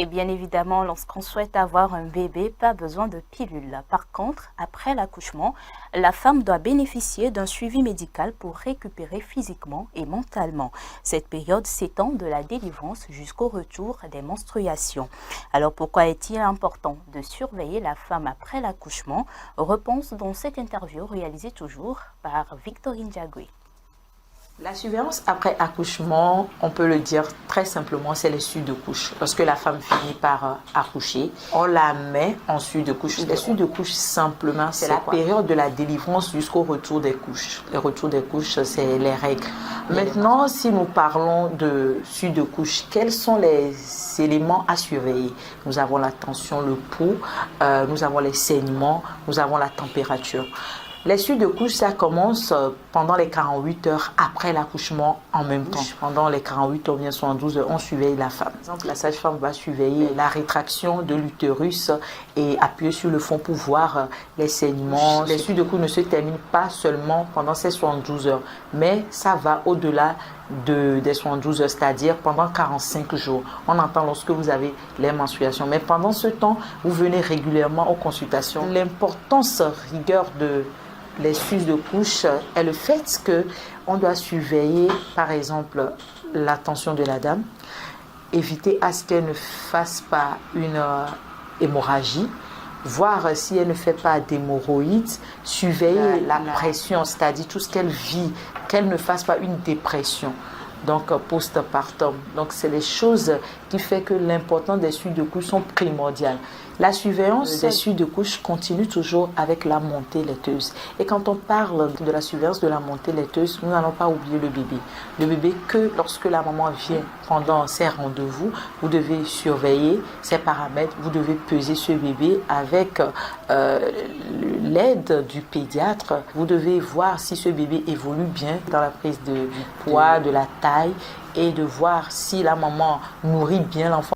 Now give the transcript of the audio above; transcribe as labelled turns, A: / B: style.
A: Et bien évidemment, lorsqu'on souhaite avoir un bébé, pas besoin de pilules. Par contre, après l'accouchement, la femme doit bénéficier d'un suivi médical pour récupérer physiquement et mentalement. Cette période s'étend de la délivrance jusqu'au retour des menstruations. Alors pourquoi est-il important de surveiller la femme après l'accouchement? Réponse dans cette interview réalisée toujours par Victorine Diagoué.
B: La surveillance après accouchement, on peut le dire très simplement, c'est les suites de couche. Lorsque la femme finit par accoucher, on la met en suite de couche. Les suites de couche, simplement, c'est la période de la délivrance jusqu'au retour des couches. Le retour des couches, c'est les règles. Maintenant, si nous parlons de suite de couche, quels sont les éléments à surveiller? Nous avons la tension, le pouls, nous avons les saignements, nous avons la température. Les suites de couche, ça commence pendant les 48 heures après l'accouchement en même temps. Pendant les 48 heures, bien 72 heures, on surveille la femme. Par exemple, la sage-femme va surveiller la rétraction de l'utérus et appuyer sur le fond pour voir les saignements. Les suites de couche ne se terminent pas seulement pendant ces 72 heures, mais ça va au-delà des 72 heures, c'est-à-dire pendant 45 jours. On entend lorsque vous avez les menstruations, mais pendant ce temps, vous venez régulièrement aux consultations. L'importance rigueur de les suites de couche est le fait qu'on doit surveiller, par exemple, la tension de la dame, éviter à ce qu'elle ne fasse pas une hémorragie, voir si elle ne fait pas d'hémorroïdes, surveiller la pression, c'est-à-dire tout ce qu'elle vit, qu'elle ne fasse pas une dépression. Donc postpartum. Donc c'est les choses qui font que l'importance des suites de couche sont primordiales. La surveillance des suites de couche continue toujours avec la montée laiteuse. Et quand on parle de la surveillance de la montée laiteuse, nous n'allons pas oublier le bébé. Le bébé que lorsque la maman vient pendant ses rendez-vous, vous devez surveiller ses paramètres, vous devez peser ce bébé avec l'aide du pédiatre. Vous devez voir si ce bébé évolue bien dans la prise du poids, de la taille, et de voir si la maman nourrit bien l'enfant.